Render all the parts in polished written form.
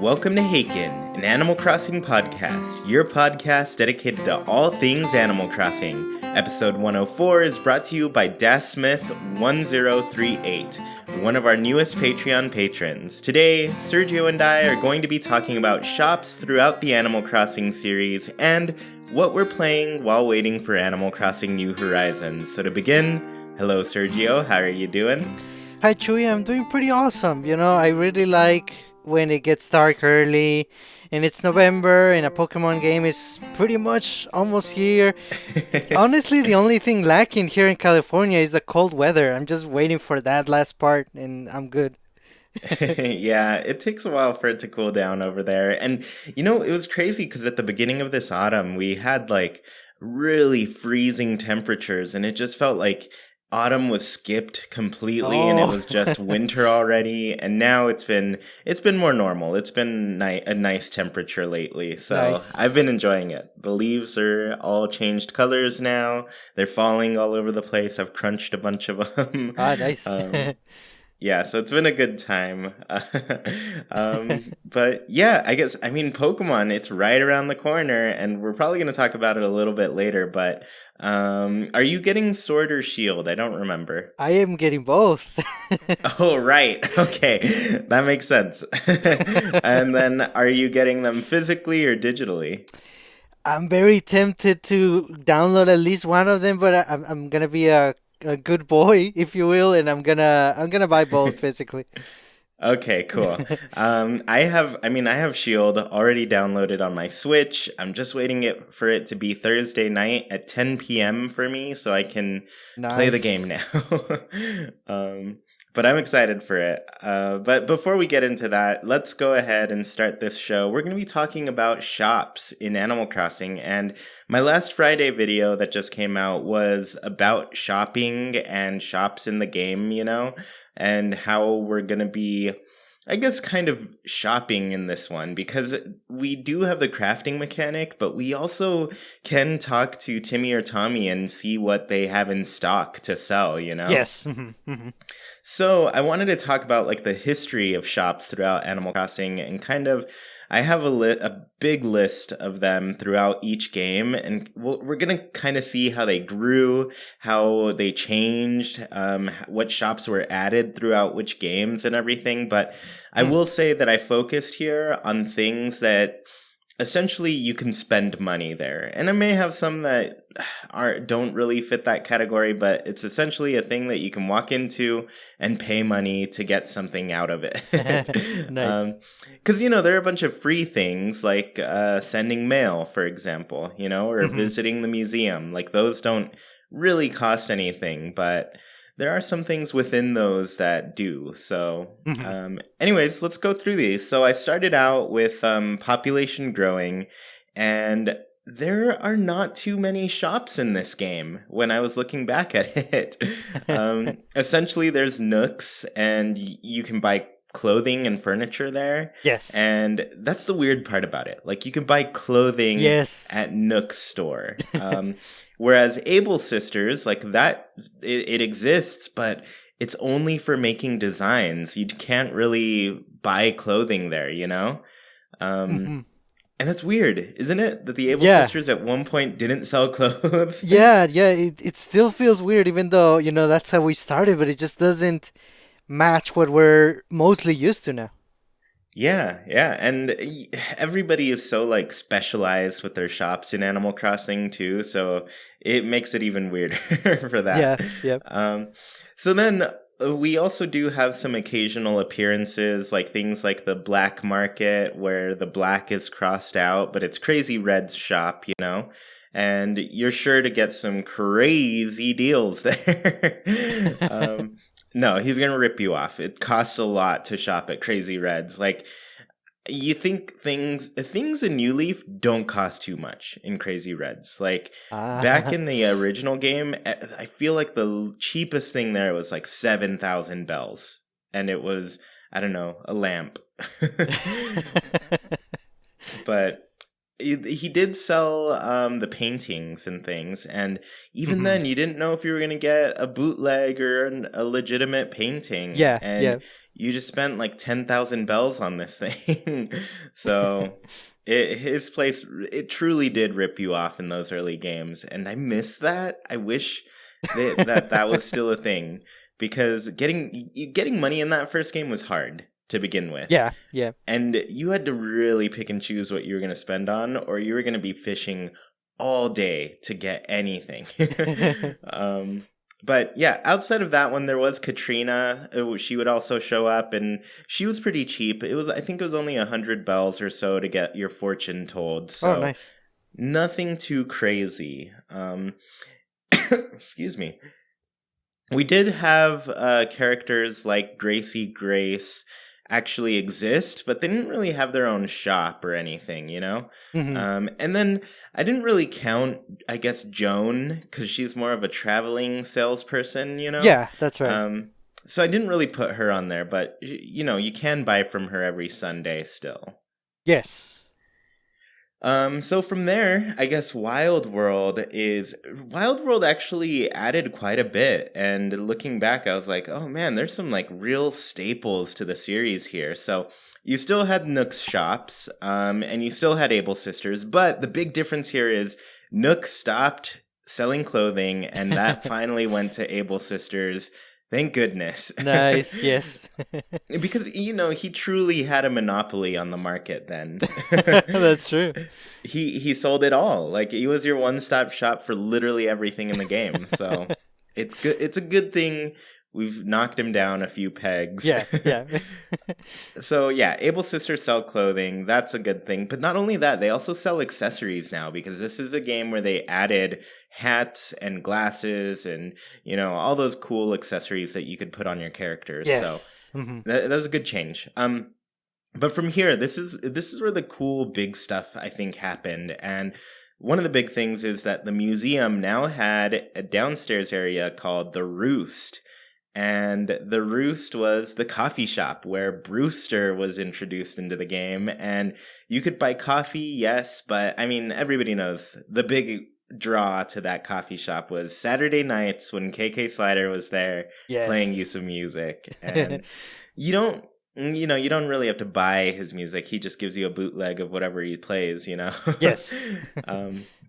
Welcome to Haken, an Animal Crossing podcast, your podcast dedicated to all things Animal Crossing. Episode 104 is brought to you by DasSmith1038, one of our newest Patreon patrons. Today, Sergio and I are going to be talking about shops throughout the Animal Crossing series and what we're playing while waiting for Animal Crossing New Horizons. So to begin, hello Sergio, how are you doing? Hi Chewy, I'm doing pretty awesome. I really like when it gets dark early and it's November and a Pokemon game is pretty much almost here. Honestly, the only thing lacking here in California is the cold weather. I'm just waiting for that last part and I'm good. Yeah, it takes a while for it to cool down over there. And, it was crazy because at the beginning of this autumn, we had like really freezing temperatures and it just felt like autumn was skipped completely and it was just winter already. And now it's been more normal. It's been a nice temperature lately. So Nice. I've been enjoying it. The leaves are all changed colors now. They're falling all over the place. I've crunched a bunch of them. Nice. Yeah, so it's been a good time. But yeah, Pokemon, it's right around the corner, and we're probably going to talk about it a little bit later, but are you getting Sword or Shield? I don't remember. I am getting both. Oh, right. Okay, that makes sense. And then are you getting them physically or digitally? I'm very tempted to download at least one of them, but I'm gonna be a good boy, if you will, and I'm gonna buy both physically. Okay, cool. I have Shield already downloaded on my Switch. I'm just waiting for it to be Thursday night at 10 p.m. for me so I can play the game Nice. now. But I'm excited for it. But before we get into that, let's go ahead and start this show. We're going to be talking about shops in Animal Crossing. And my last Friday video that just came out was about shopping and shops in the game, and how we're going to be, I guess, kind of shopping in this one because we do have the crafting mechanic, but we also can talk to Timmy or Tommy and see what they have in stock to sell. Yes. So I wanted to talk about like the history of shops throughout Animal Crossing and kind of I have a big list of them throughout each game, and we're gonna kind of see how they grew, how they changed, what shops were added throughout which games and everything. But I will say that I focused here on things that essentially you can spend money there, and I may have some that don't really fit that category, but it's essentially a thing that you can walk into and pay money to get something out of it. Nice. Because there are a bunch of free things like sending mail, for example, or visiting the museum. Like those don't really cost anything, but there are some things within those that do. So, anyways, let's go through these. So I started out with population growing, and there are not too many shops in this game when I was looking back at it. Essentially, there's nooks, and you can buy clothing and furniture there. Yes. And that's the weird part about it. Like, you can buy clothing Yes. at Nook's store. Whereas Able Sisters, like that, it exists, but it's only for making designs. You can't really buy clothing there. And that's weird, isn't it? That the Able Yeah. Sisters at one point didn't sell clothes. Yeah, it still feels weird, even though, that's how we started, but it just doesn't match what we're mostly used to now. Yeah, and everybody is so like specialized with their shops in Animal Crossing too, so it makes it even weirder for that. Yeah, yeah. So then we also do have some occasional appearances, like things like the black market where the black is crossed out, but it's Crazy Red's shop. And you're sure to get some crazy deals there. No, he's going to rip you off. It costs a lot to shop at Crazy Red's. Like, you think things in New Leaf don't cost too much in Crazy Red's. Like, back Ah. in the original game, I feel like the cheapest thing there was like 7,000 bells. And it was, I don't know, a lamp. But he did sell the paintings and things, and even Hmm. then you didn't know if you were going to get a bootleg or a legitimate painting, Yeah, yeah. and you just spent like 10,000 bells on this thing. So his place, it truly did rip you off in those early games, and I miss that. I wish that was still a thing, because getting money in that first game was hard to begin with. Yeah, yeah. And you had to really pick and choose what you were going to spend on, or you were going to be fishing all day to get anything. um, but yeah, outside of that one, there was Katrina. She would also show up, and she was pretty cheap. I think it was only 100 bells or so to get your fortune told. Oh, So nice. nothing too crazy. Excuse me. We did have characters like Gracie Grace actually exist, but they didn't really have their own shop or anything, you know? Hmm. And then I didn't really count, I guess, Joan, because she's more of a traveling salesperson, you know? Yeah, that's right. Um, so I didn't really put her on there, but, you know, you can buy from her every Sunday still. Yes. So from there, I guess Wild World actually added quite a bit. And looking back, I was like, oh man, there's some like real staples to the series here. So you still had Nook's shops, and you still had Able Sisters, but the big difference here is Nook stopped selling clothing, and that finally went to Able Sisters. Thank goodness. Nice, yes. Because, you know, he truly had a monopoly on the market then. That's true. He sold it all. Like, he was your one-stop shop for literally everything in the game. So it's good. It's a good thing we've knocked him down a few pegs. Yeah, yeah. So yeah, Able Sisters sell clothing. That's a good thing. But not only that, they also sell accessories now, because this is a game where they added hats and glasses and, you know, all those cool accessories that you could put on your characters. Yes. So that was a good change. But from here, this is where the cool big stuff I think happened. And one of the big things is that the museum now had a downstairs area called the Roost. And the Roost was the coffee shop where Brewster was introduced into the game. And you could buy coffee, yes, but I mean, everybody knows the big draw to that coffee shop was Saturday nights when KK Slider was there playing you Yes. some music. And you don't, you know, you don't really have to buy his music. He just gives you a bootleg of whatever he plays, you know? Yes.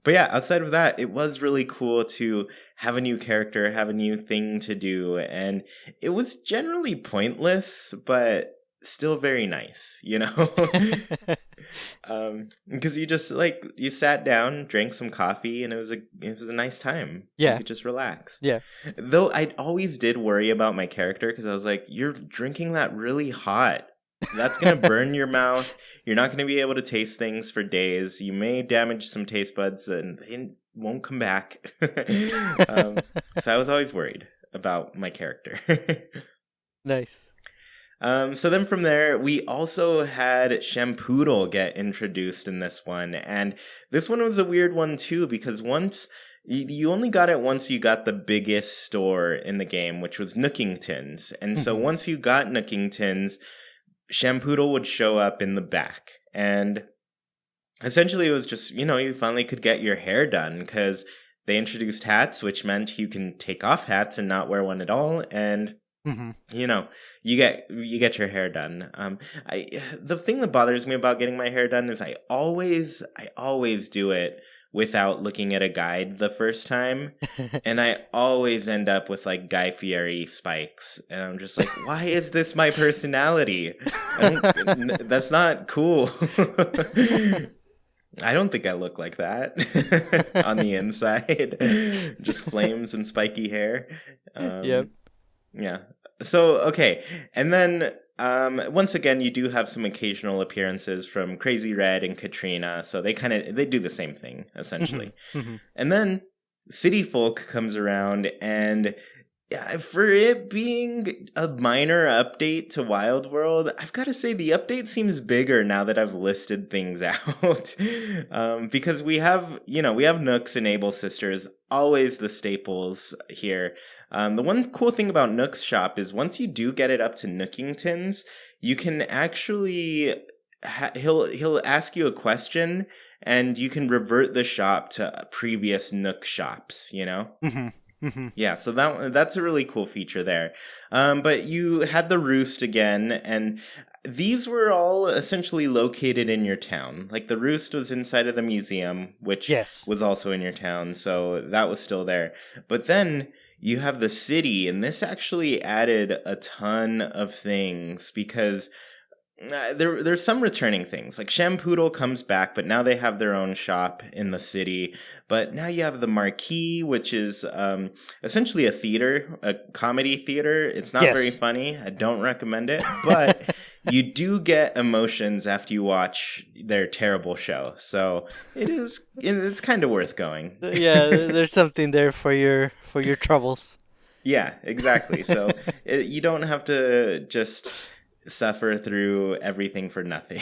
But yeah, outside of that, it was really cool to have a new character, have a new thing to do. And it was generally pointless, but still very nice, you know? Because you just like, you sat down, drank some coffee, and it was a nice time. You Yeah. could just relax. Yeah. Though I always did worry about my character, because I was like, you're drinking that really hot. That's going to burn your mouth. You're not going to be able to taste things for days. You may damage some taste buds and they won't come back. So I was always worried about my character. Nice. So then from there, we also had Shampoodle get introduced in this one. And this one was a weird one too, because once you only got it once you got the biggest store in the game, which was Nookington's. And so once you got Nookington's, Shampoodle would show up in the back. And essentially it was just, you know, you finally could get your hair done, because they introduced hats, which meant you can take off hats and not wear one at all. And you know, you get your hair done. The thing that bothers me about getting my hair done is I always do it without looking at a guide the first time, and I always end up with like Guy Fieri spikes, and I'm just like, why is this my personality? That's not cool. I don't think I look like that on the inside. Just flames and spiky hair. Yep. Yeah. So, okay. And then, once again, you do have some occasional appearances from Crazy Red and Katrina. So they do the same thing, essentially. And then City Folk comes around, and for it being a minor update to Wild World, I've got to say the update seems bigger now that I've listed things out. Because we have Nooks and Able Sisters, always the staples here. The one cool thing about Nook's shop is once you do get it up to Nookington's, you can actually he'll ask you a question, and you can revert the shop to previous Nook shops. Mm-hmm. Mm-hmm. Yeah, so that's a really cool feature there. But you had the Roost again, and these were all essentially located in your town. Like the Roost was inside of the museum, which Yes. was also in your town, so that was still there. But then you have the city, and this actually added a ton of things because there's some returning things. Like Shampoodle comes back, but now they have their own shop in the city. But now you have the Marquee, which is essentially a theater, a comedy theater. It's not very Yes. funny. I don't recommend it, but you do get emotions after you watch their terrible show. So it's kind of worth going. Yeah, there's something there for your troubles. Yeah, exactly. So you don't have to just suffer through everything for nothing.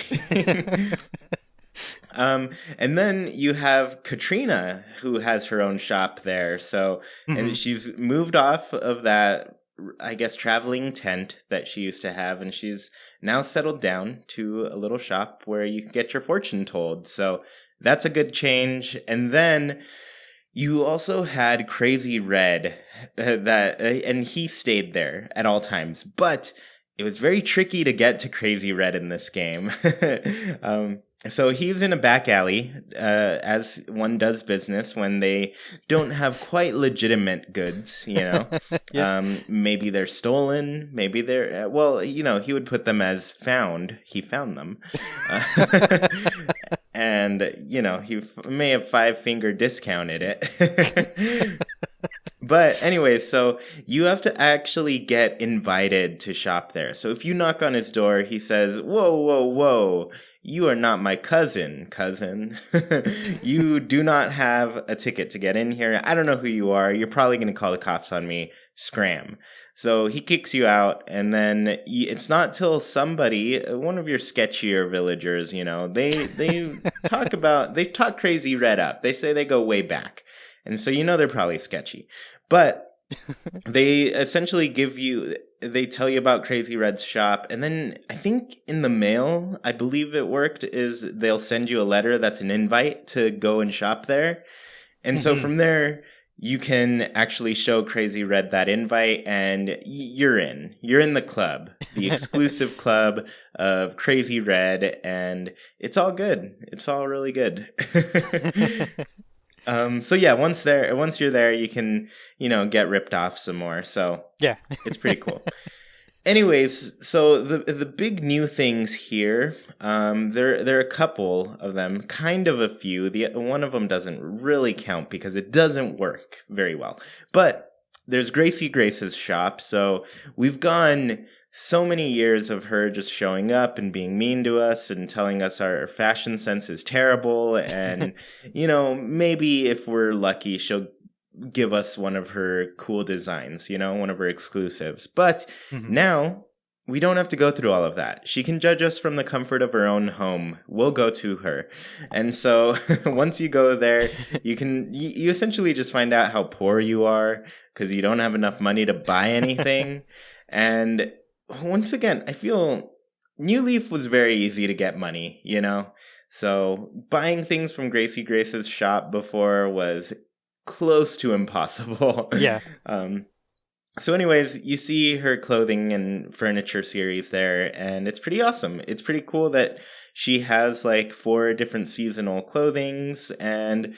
And then you have Katrina, who has her own shop there. So, and she's moved off of that, I guess, traveling tent that she used to have, and she's now settled down to a little shop where you can get your fortune told. So that's a good change. And then you also had Crazy Red, and he stayed there at all times, but it was very tricky to get to Crazy Red in this game. So he's in a back alley, as one does business when they don't have quite legitimate goods, Yeah. Maybe they're stolen, maybe they're, well, he would put them as found. He found them. And, he may have 5-finger discounted it. But anyway, so you have to actually get invited to shop there. So if you knock on his door, he says, "Whoa, whoa, whoa, you are not my cousin. You do not have a ticket to get in here. I don't know who you are. You're probably going to call the cops on me. Scram." So he kicks you out, and then it's not till somebody, one of your sketchier villagers, they talk Crazy Red up. They say they go way back. And so they're probably sketchy. But they essentially they tell you about Crazy Red's shop. And then I think in the mail, I believe it worked, is they'll send you a letter that's an invite to go and shop there. And so from there, you can actually show Crazy Red that invite, and you're in. You're in the club, the exclusive club of Crazy Red, and it's all good. It's all really good. So yeah, once you're there, you can, get ripped off some more. So Yeah. it's pretty cool. Anyways, so the big new things here, there are a couple of them, kind of a few. One of them doesn't really count because it doesn't work very well. But there's Gracie Grace's shop. So we've gone so many years of her just showing up and being mean to us and telling us our fashion sense is terrible. And, maybe if we're lucky, she'll give us one of her cool designs, one of her exclusives. But now we don't have to go through all of that. She can judge us from the comfort of her own home. We'll go to her. And so once you go there, you essentially just find out how poor you are because you don't have enough money to buy anything. And once again, I feel New Leaf was very easy to get money, So buying things from Gracie Grace's shop before was close to impossible. Yeah. So anyways, you see her clothing and furniture series there, and it's pretty awesome. It's pretty cool that she has like 4 different seasonal clothings and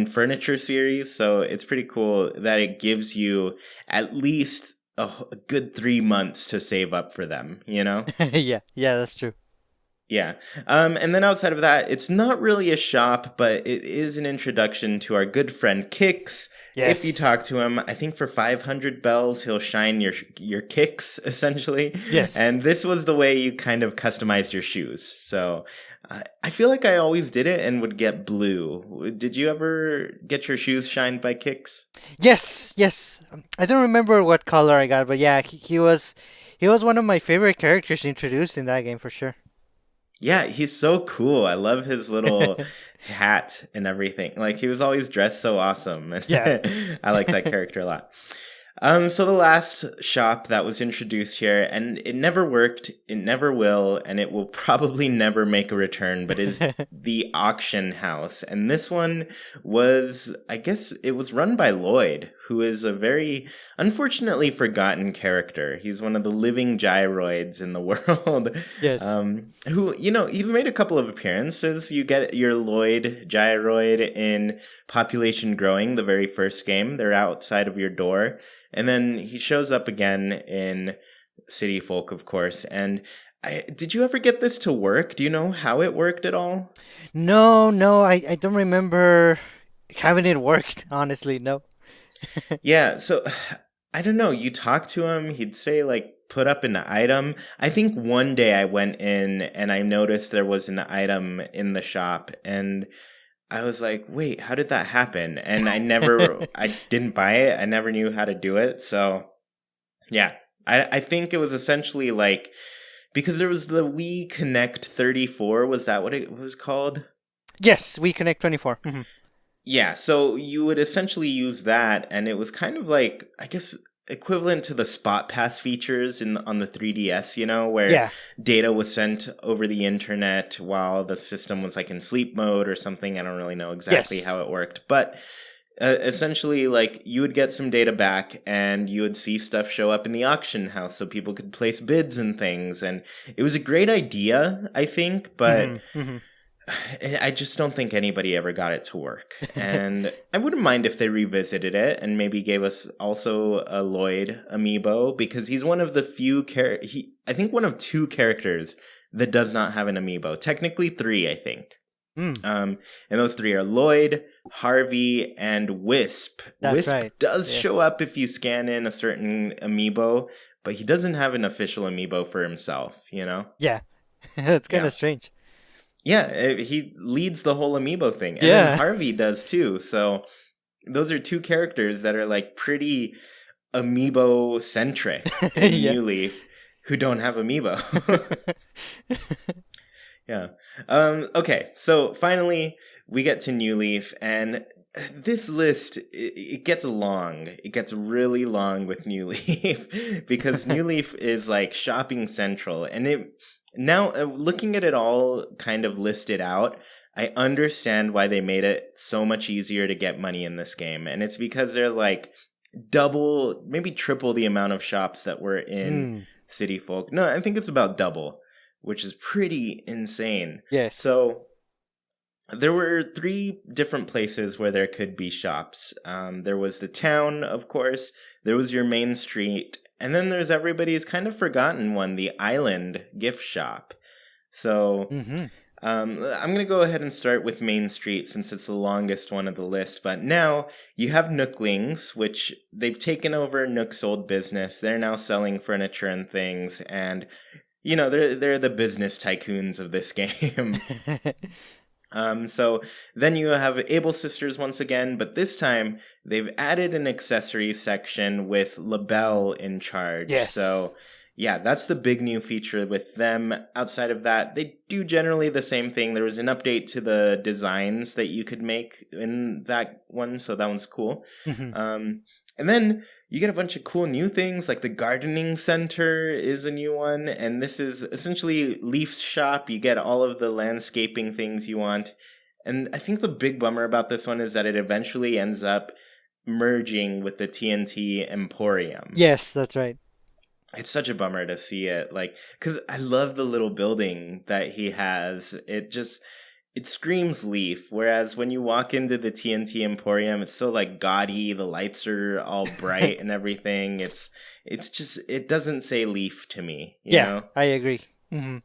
furniture series. So it's pretty cool that it gives you at least a good 3 months to save up for them, Yeah, that's true. Yeah. And then outside of that, it's not really a shop, but it is an introduction to our good friend Kix. Yes. If you talk to him, I think for 500 bells, he'll shine your kicks, essentially. Yes. And this was the way you kind of customized your shoes. So I feel like I always did it and would get blue. Did you ever get your shoes shined by Kix? Yes. I don't remember what color I got, but yeah, he was one of my favorite characters introduced in that game for sure. Yeah, he's so cool. I love his little hat and everything. Like, he was always dressed so awesome. Yeah. I like that character a lot. So the last shop that was introduced here, and it never worked, it never will, and it will probably never make a return, but is the auction house. And this one was, I guess it was run by Lloyd, who is a very unfortunately forgotten character. He's one of the living gyroids in the world. Yes. Who, he's made a couple of appearances. You get your Lloyd gyroid in Population Growing, the very first game. They're outside of your door. And then he shows up again in City Folk, of course. And did you ever get this to work? Do you know how it worked at all? No, no, I don't remember having it worked, honestly, no. Yeah, so I don't know. You talk to him, he'd say, like, put up an item. I think one day I went in and I noticed there was an item in the shop, and I was like, wait, how did that happen? And I didn't buy it. I never knew how to do it. So, yeah, I think it was essentially like, because there was the Wii Connect 34. Was that what it was called? Yes, we connect 24. Mhm. Yeah, so you would essentially use that, and it was kind of like, I guess, equivalent to the Spot Pass features on the 3DS, where Yeah, data was sent over the internet while the system was like in sleep mode or something. I don't really know exactly yes. how it worked, but essentially, like, you would get some data back, and you would see stuff show up in the auction house, so people could place bids and things. And it was a great idea, I think, but Hmm. Hmm. I just don't think anybody ever got it to work. And I wouldn't mind if they revisited it and maybe gave us also a Lloyd amiibo, because he's one of the few I think one of two characters that does not have an amiibo. Technically three, I think. Mm, And those three are Lloyd, Harvey, and Wisp. that's Wisp right. does show Yes. up if you scan in a certain amiibo, but he doesn't have an official amiibo for himself, Yeah, that's kind Yeah. of strange. Yeah, he leads the whole amiibo thing. And then Yeah. Harvey does too. So those are two characters that are like pretty amiibo centric in Yeah. New Leaf who don't have amiibo. Yeah. Okay, so finally we get to New Leaf, and this list, it gets long. It gets really long with New Leaf because New Leaf is like shopping central, and now looking at it all kind of listed out, I understand why they made it so much easier to get money in this game, and it's because they're like double, maybe triple the amount of shops that were in Mm, City Folk. No, I think it's about double, which is pretty insane. yes. So there were three different places where there could be shops. There was the town, of course. There was your main street. And then there's everybody's kind of forgotten one, the island gift shop. So Hmm. I'm going to go ahead and start with Main Street since it's the longest one of the list. But now you have Nooklings, which they've taken over Nook's old business. They're now selling furniture and things. And they're the business tycoons of this game. So then you have Able Sisters once again, but this time they've added an accessories section with LaBelle in charge. Yes. So yeah, that's the big new feature with them. Outside of that, they do generally the same thing. There was an update to the designs that you could make in that one, so that one's cool. Hmm. And then you get a bunch of cool new things, like the gardening center is a new one, and this is essentially Leaf's shop. You get all of the landscaping things you want. And I think the big bummer about this one is that it eventually ends up merging with the TNT Emporium. Yes, that's right. It's such a bummer to see it, like, because I love the little building that he has. It screams Leaf, whereas when you walk into the TNT Emporium, it's so like gaudy. The lights are all bright and everything. It's just, it doesn't say Leaf to me. Yeah, I agree. Hmm.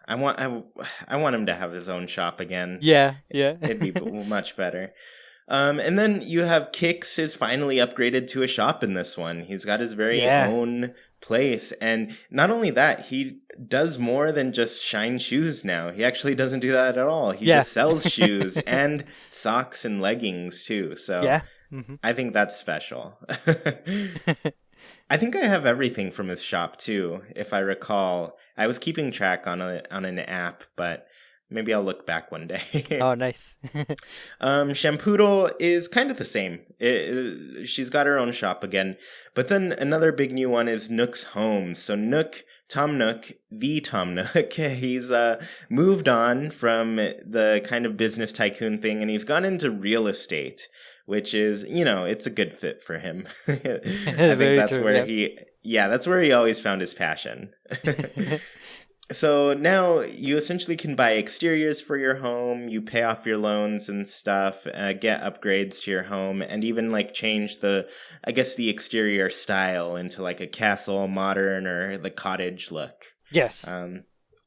I want him to have his own shop again. Yeah, yeah. It'd be much better. And then you have Kix is finally upgraded to a shop in this one. He's got his very Yeah. own place. And not only that, he does more than just shine shoes now. He actually doesn't do that at all. He Yeah. just sells shoes and socks and leggings too. So Yeah. Hmm. I think that's special. I think I have everything from his shop too, if I recall. I was keeping track on an app, but Maybe I'll look back one day. Oh, nice. Shampoodle is kind of the same. She's got her own shop again. But then another big new one is Nook's Home. So Tom Nook, the Tom Nook, he's moved on from the kind of business tycoon thing, and he's gone into real estate, which is, it's a good fit for him. I think that's true, where yeah. that's where he always found his passion. So now you essentially can buy exteriors for your home, you pay off your loans and stuff, get upgrades to your home, and even like change the exterior style into like a castle, modern, or the cottage look. Yes.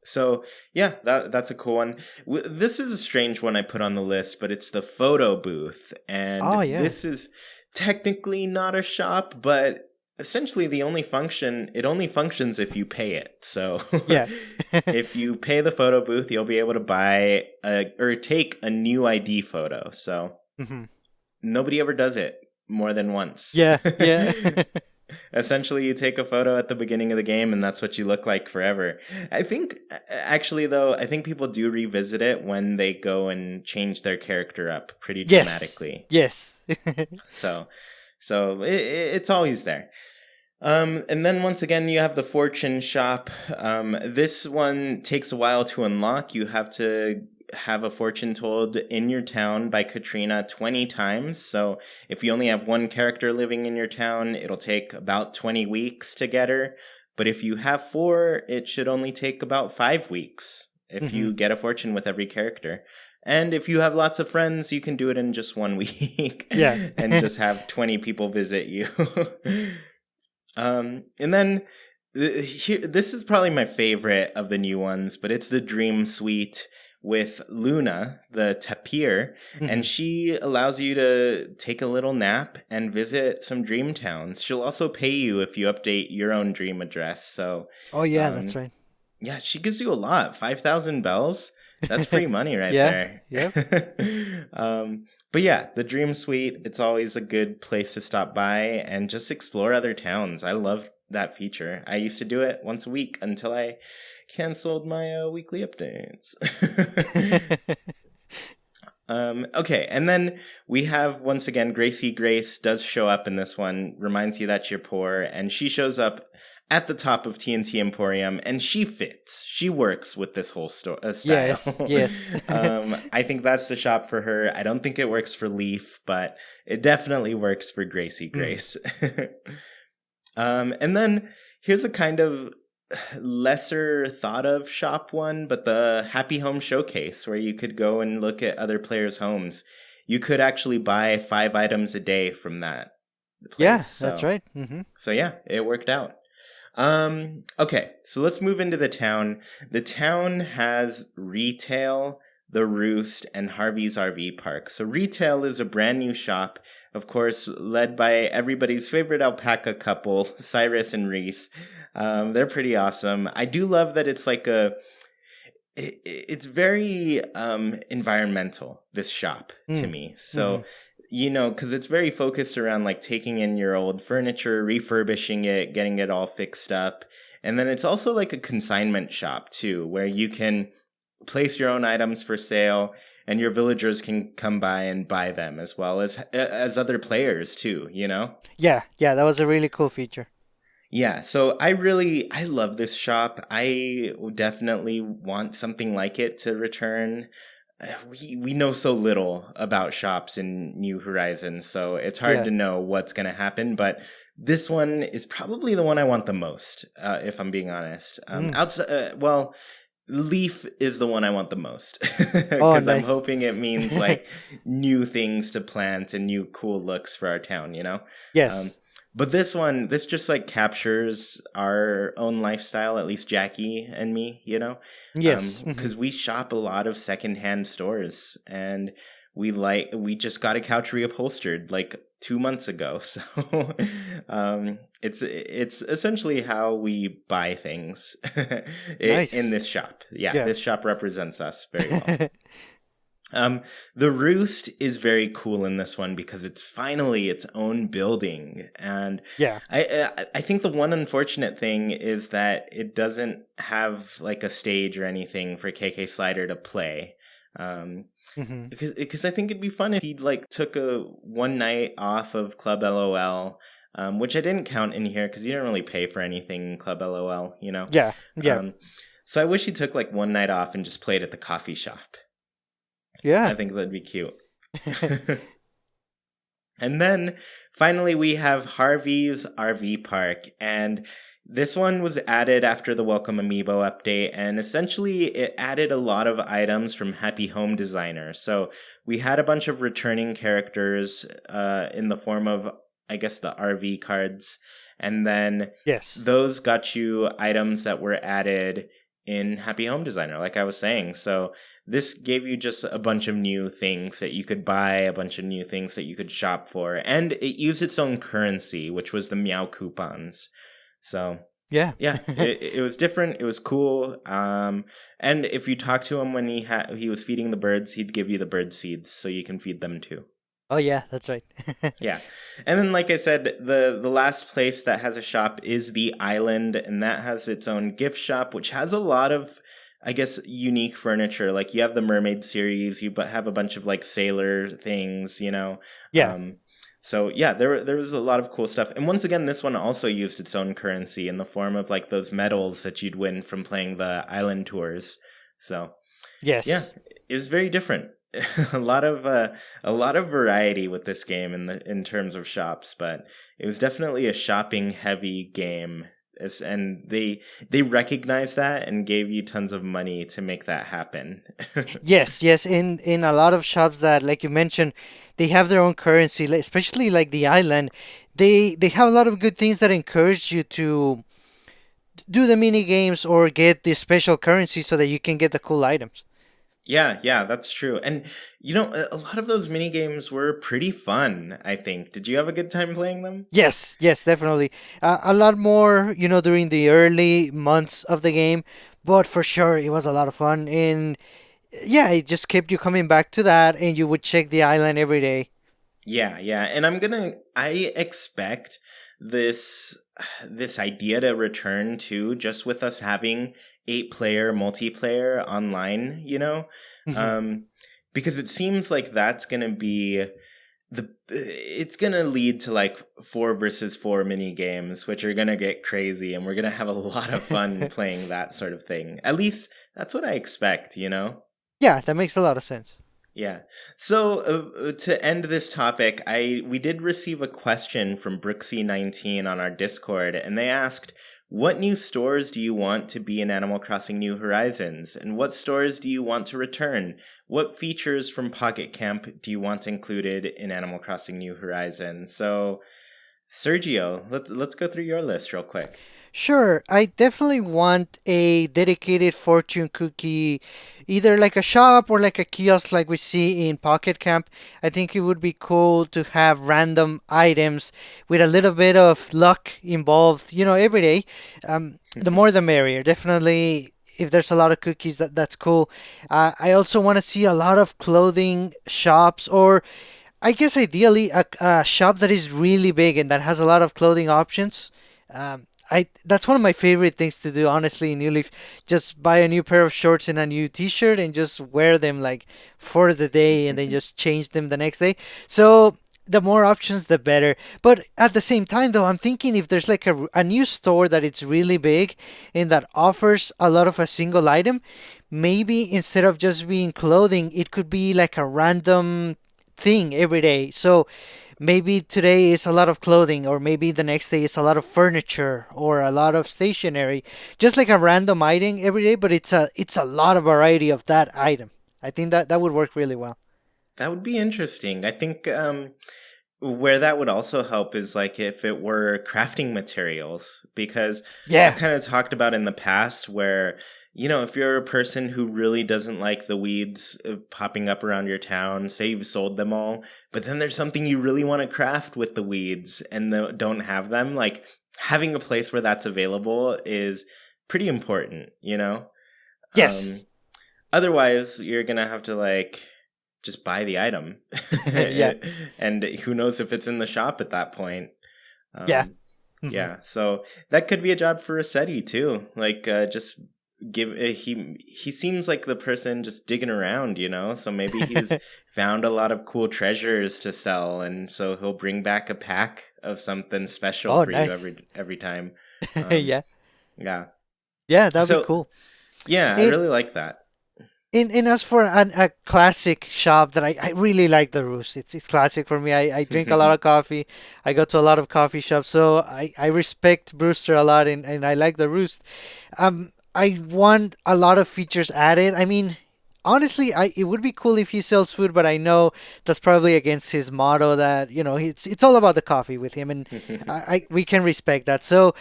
So yeah, that's a cool one. This is a strange one I put on the list, but it's the photo booth, and this is technically not a shop, but essentially it only functions if you pay it. So yeah. if you pay the photo booth, you'll be able to buy or take a new ID photo. So nobody ever does it more than once. Yeah. Essentially, you take a photo at the beginning of the game, and that's what you look like forever. I think people do revisit it when they go and change their character up pretty dramatically. Yes. So it's always there. And then once again, you have the fortune shop. This one takes a while to unlock. You have to have a fortune told in your town by Katrina 20 times. So if you only have one character living in your town, it'll take about 20 weeks to get her. But if you have 4, it should only take about 5 weeks if you get a fortune with every character. And if you have lots of friends, you can do it in just 1 week. Yeah. And just have 20 people visit you. And then this is probably my favorite of the new ones, but it's the Dream Suite with Luna, the tapir, and she allows you to take a little nap and visit some dream towns. She'll also pay you if you update your own dream address. So, that's right. Yeah, she gives you a lot. 5,000 bells. That's free money right there. Yeah. But yeah, the Dream Suite, it's always a good place to stop by and just explore other towns. I love that feature. I used to do it once a week until I canceled my weekly updates. Okay, and then we have, once again, Gracie Grace does show up in this one, reminds you that you're poor, and she shows up at the top of TNT Emporium, and she fits. She works with this whole style. Yes. I think that's the shop for her. I don't think it works for Leaf, but it definitely works for Gracie Grace. And then here's a kind of lesser thought of shop one, but the Happy Home Showcase, where you could go and look at other players' homes. You could actually buy 5 items a day from that place. Yeah, that's right. So yeah, it worked out. Okay, so let's move into the town. The town has retail, the Roost, and Harvey's RV Park. So retail is a brand new shop, of course, led by everybody's favorite alpaca couple, Cyrus and Reese. They're pretty awesome. I do love that it's like it's very environmental, this shop, to me. So because it's very focused around like taking in your old furniture, refurbishing it, getting it all fixed up. And then it's also like a consignment shop too, where you can place your own items for sale and your villagers can come by and buy them as well as other players too, Yeah, that was a really cool feature. Yeah, so I love this shop. I definitely want something like it to return. We know so little about shops in New Horizons, so it's hard to know what's going to happen. But this one is probably the one I want the most, if I'm being honest. Leaf is the one I want the most because I'm hoping it means like new things to plant and new cool looks for our town. Yes. But this just like captures our own lifestyle, at least Jackie and me, Yes. Because we shop a lot of secondhand stores, and we just got a couch reupholstered like 2 months ago. So it's essentially how we buy things in this shop. Yeah, this shop represents us very well. Um, the roost is very cool in this one because it's finally its own building, and Yeah. I think the one unfortunate thing is that it doesn't have like a stage or anything for KK Slider to play. Um, Hmm. because I think it'd be fun if he like took a one night off of Club LOL, which I didn't count in here because you don't really pay for anything in Club LOL, you know. Yeah. Yeah. Um, so I wish he took like one night off and just played at the coffee shop. Yeah. I think that'd be cute. And then finally, we have Harvey's RV Park. And this one was added after the Welcome Amiibo update. And essentially, it added a lot of items from Happy Home Designer. So we had a bunch of returning characters in the form of, I guess, the RV cards. And then Yes. those got you items that were added in Happy Home Designer, like I was saying. So this gave you just a bunch of new things that you could buy, a bunch of new things that you could shop for, and it used its own currency, which was the Meow coupons. So Yeah. yeah, it was different. It was cool. And if you talk to him when he was feeding the birds, he'd give you the bird seeds so you can feed them too. Oh yeah, that's right. Yeah. And then like I said, the last place that has a shop is the island, and that has its own gift shop, which has a lot of, I guess, unique furniture. Like you have the mermaid series, you have a bunch of like sailor things, you know. Yeah. So yeah, there was a lot of cool stuff. And once again, this one also used its own currency in the form of like those medals that you'd win from playing the island tours. So yeah, Yes. it was very different. A lot of variety with this game in terms of shops, but it was definitely a shopping heavy game. And they recognized that and gave you tons of money to make that happen. Yes, yes. In a lot of shops that, like you mentioned, they have their own currency, especially like the island. They have a lot of good things that encourage you to do the mini games or get the special currency so that you can get the cool items. Yeah, that's true. And you know, a lot of those mini games were pretty fun, I think. Did you have a good time playing them? Yes, yes, definitely. A lot more, during the early months of the game, but for sure it was a lot of fun. And yeah, it just kept you coming back to that, and you would check the island every day. Yeah. And I expect this this idea to return to just with us having 8-player multiplayer online, you know? Hmm. Um because it seems like that's going to be it's going to lead to like 4 versus 4 mini games which are going to get crazy, and we're going to have a lot of fun playing that sort of thing. At least that's what I expect, you know? Yeah, that makes a lot of sense. Yeah. So to end this topic, we did receive a question from Brooksy19 on our Discord, and they asked, "What new stores do you want to be in Animal Crossing New Horizons, and what stores do you want to return? What features from Pocket Camp do you want included in Animal Crossing New Horizons?" So, Sergio, let's go through your list real quick. Sure, I definitely want a dedicated fortune cookie, either like a shop or like a kiosk like we see in Pocket Camp. I think it would be cool to have random items with a little bit of luck involved, every day. The more the merrier. Definitely, if there's a lot of cookies, that's cool. I also want to see a lot of clothing shops, or I guess ideally a shop that is really big and that has a lot of clothing options. That's one of my favorite things to do, honestly, in New Leaf. Just buy a new pair of shorts and a new T-shirt and just wear them like for the day, and then just change them the next day. So the more options, the better. But at the same time, though, I'm thinking if there's like a new store that it's really big and that offers a lot of a single item, maybe instead of just being clothing, it could be like a random thing every day. So maybe today is a lot of clothing, or maybe the next day is a lot of furniture or a lot of stationery. Just like a random item every day, but it's a lot of variety of that item. I think that would work really well. That would be interesting. I think where that would also help is like if it were crafting materials, because I've Yeah. kind of talked about in the past where, you know, if you're a person who really doesn't like the weeds popping up around your town, say you've sold them all, but then there's something you really want to craft with the weeds and don't have them, like having a place where that's available is pretty important, you know? Yes. Um, Otherwise, you're going to have to like just buy the item. Yeah. And who knows if it's in the shop at that point. Yeah. Yeah, so that could be a job for Rossetti too. Like, just give he seems like the person just digging around, so maybe he's found a lot of cool treasures to sell, and so he'll bring back a pack of something special Oh, for you nice. every time. Yeah. Yeah, Yeah, that'd be so cool. yeah, I And really like that. and as for a classic shop that I really like the Roost. It's classic for me. I drink a lot of coffee. I go to a lot of coffee shops, so I respect Brewster a lot, and I like the Roost. I want a lot of features added. I mean, honestly, it would be cool if he sells food, but I know that's probably against his motto that, it's all about the coffee with him, and we can respect that. So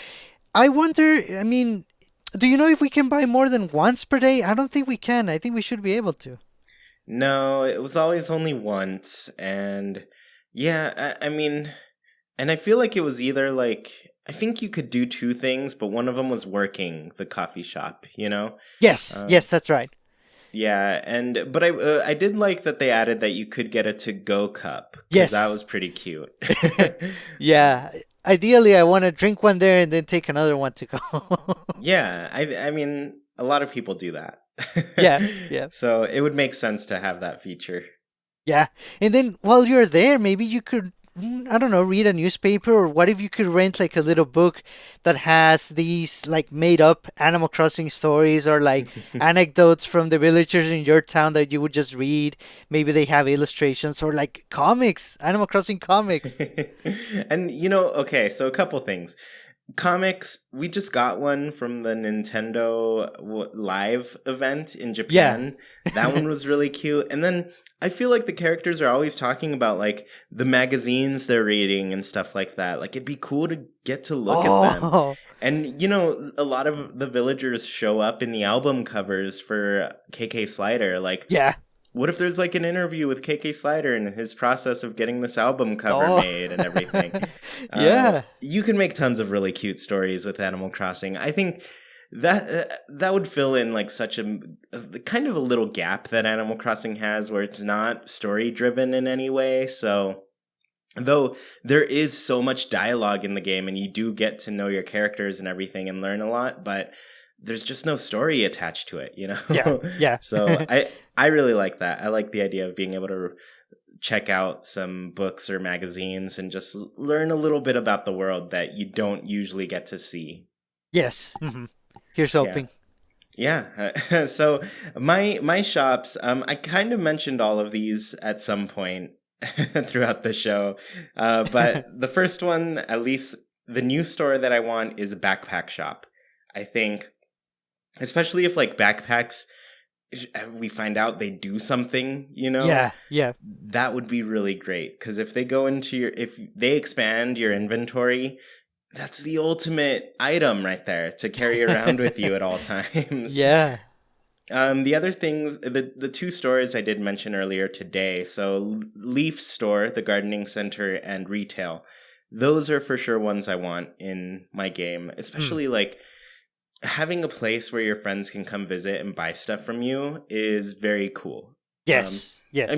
I wonder, I mean, do you know if we can buy more than once per day? I don't think we can. I think we should be able to. No, it was always only once, and yeah, I mean, and I feel like it was either like I think you could do two things, but one of them was working the coffee shop, Yes, Um, yes, that's right. yeah, but I did like that they added that you could get a to go cup because that Yes. was pretty cute. Yeah. Ideally, I want to drink one there and then take another one to go. Yeah, I mean a lot of people do that, Yeah, yeah. so it would make sense to have that feature. Yeah. And then while you're there, maybe you could, I don't know, read a newspaper, or what if you could rent like a little book that has these like made up Animal Crossing stories, or like anecdotes from the villagers in your town that you would just read. Maybe they have illustrations, or like comics, Animal Crossing comics. And okay, so a couple things. Comics, we just got one from the Nintendo live event in Yeah. Japan. That one was really cute. And then I feel like the characters are always talking about like the magazines they're reading and stuff like that. Like it'd be cool to get to look at them. Oh, And a lot of the villagers show up in the album covers for KK Slider. Like, yeah. what if there's like an interview with KK Slider and his process of getting this album cover Oh. made and everything? Yeah. You can make tons of really cute stories with Animal Crossing. I think that would fill in like such a kind of a little gap that Animal Crossing has, where it's not story driven in any way. So though there is so much dialogue in the game and you do get to know your characters and everything and learn a lot, but there's just no story attached to it, Yeah. Yeah. So I really like that. I like the idea of being able to check out some books or magazines and just learn a little bit about the world that you don't usually get to see. Yes. Here's hoping. Yeah. So my shops, I kind of mentioned all of these at some point throughout the show. But the first one, at least the new store that I want, is a backpack shop. I think, especially if like backpacks, we find out they do something, Yeah. Yeah. that would be really great. Because if they go into if they expand your inventory, that's the ultimate item right there to carry around with you at all times. Yeah. The other things, the two stores I did mention earlier today, so Leaf Store, the gardening center, and retail, those are for sure ones I want in my game, especially like having a place where your friends can come visit and buy stuff from you is very cool. Yes. Yes. I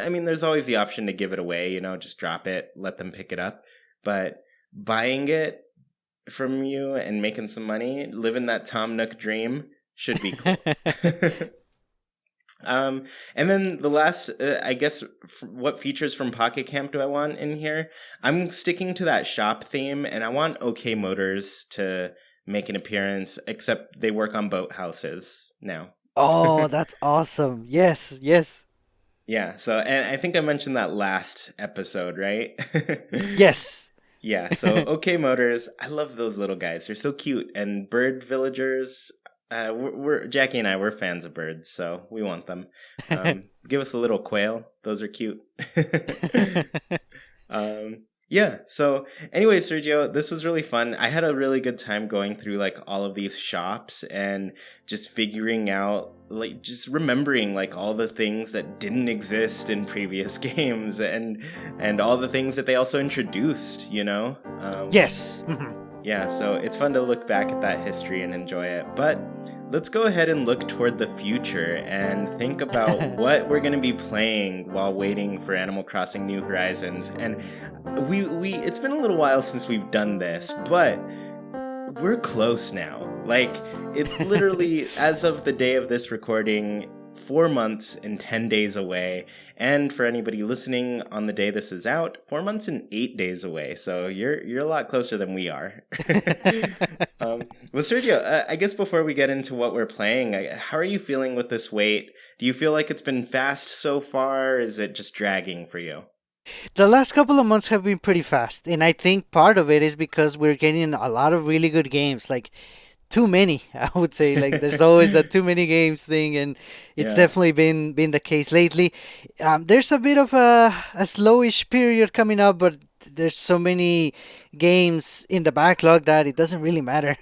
mean, there's always the option to give it away, just drop it, let them pick it up, but buying it from you and making some money, living that Tom Nook dream should be cool. And then the last, I guess, what features from Pocket Camp do I want in here? I'm sticking to that shop theme, and I want OK Motors to make an appearance, except they work on boathouses now. Oh, that's awesome. Yes. Yes. Yeah, so, and I think I mentioned that last episode, right? Yes. Yeah, so OK Motors, I love those little guys. They're so cute. And bird villagers, Jackie and I, we're fans of birds, so we want them. Give us a little quail. Those are cute. Yeah, so anyway, Sergio, this was really fun. I had a really good time going through like all of these shops and just figuring out, like, just remembering like all the things that didn't exist in previous games and all the things that they also introduced, Yes. Yeah, so it's fun to look back at that history and enjoy it. But let's go ahead and look toward the future and think about what we're going to be playing while waiting for Animal Crossing New Horizons. And we it's been a little while since we've done this, but we're close now. Like, it's literally, as of the day of this recording, 4 months and 10 days away. And for anybody listening on the day this is out, 4 months and 8 days away. So you're a lot closer than we are. Well, Sergio, I guess before we get into what we're playing, how are you feeling with this wait? Do you feel like it's been fast so far? Is it just dragging for you? The last couple of months have been pretty fast, and I think part of it is because we're getting a lot of really good games. Like, too many, I would say. Like, there's always that too many games thing, and it's Yeah. definitely been the case lately. There's a bit of a slowish period coming up, but there's so many games in the backlog that it doesn't really matter.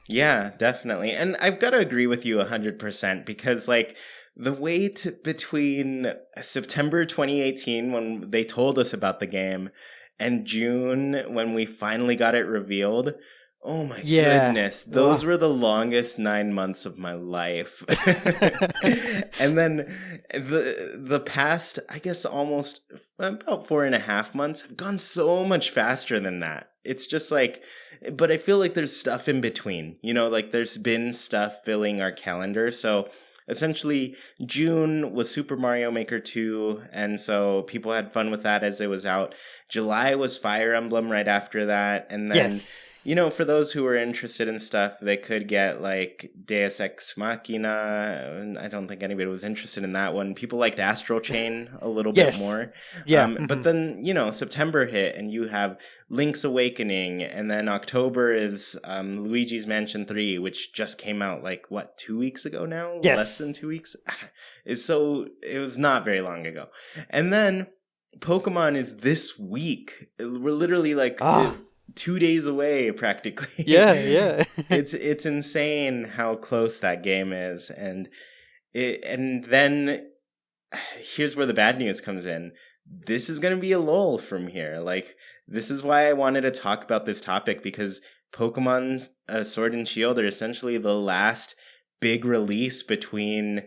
Yeah, definitely. And I've got to agree with you 100% because, like, the wait between September 2018, when they told us about the game, and June, when we finally got it revealed, oh my Yeah. goodness, those Wow. were the longest 9 months of my life. And then the past, I guess, almost about 4.5 months have gone so much faster than that. It's just like, but I feel like there's stuff in between, like there's been stuff filling our calendar. So essentially, June was Super Mario Maker 2, and so people had fun with that as it was out. July was Fire Emblem right after that, and then Yes. for those who were interested in stuff, they could get like Deus Ex Machina. And I don't think anybody was interested in that one. People liked Astral Chain a little bit Yes. more. Yeah. But then, September hit and you have Link's Awakening. And then October is Luigi's Mansion 3, which just came out like, what, 2 weeks ago now? Yes. Less than 2 weeks? It was not very long ago. And then Pokemon is this week. We're literally like... Ah. 2 days away practically. Yeah. It's insane how close that game is, and then here's where the bad news comes in. This is going to be a lull from here. Like, this is why I wanted to talk about this topic, because Pokemon Sword and Shield are essentially the last big release between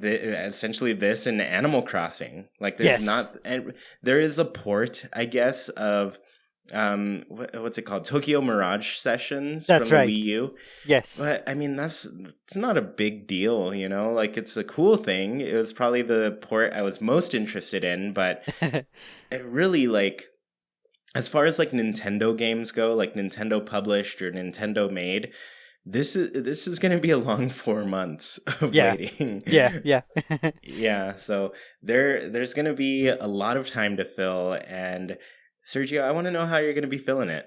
essentially this and Animal Crossing. Like, there's not, and there is a port, I guess, of what's it called? Tokyo Mirage Sessions That's from the right. Wii U. Yes. But I mean, it's not a big deal, like it's a cool thing. It was probably the port I was most interested in, but it really, like, as far as like Nintendo games go, like Nintendo published or Nintendo made, this is going to be a long 4 months of waiting. Yeah. Yeah, so there's going to be a lot of time to fill, and Sergio, I want to know how you're going to be feeling it.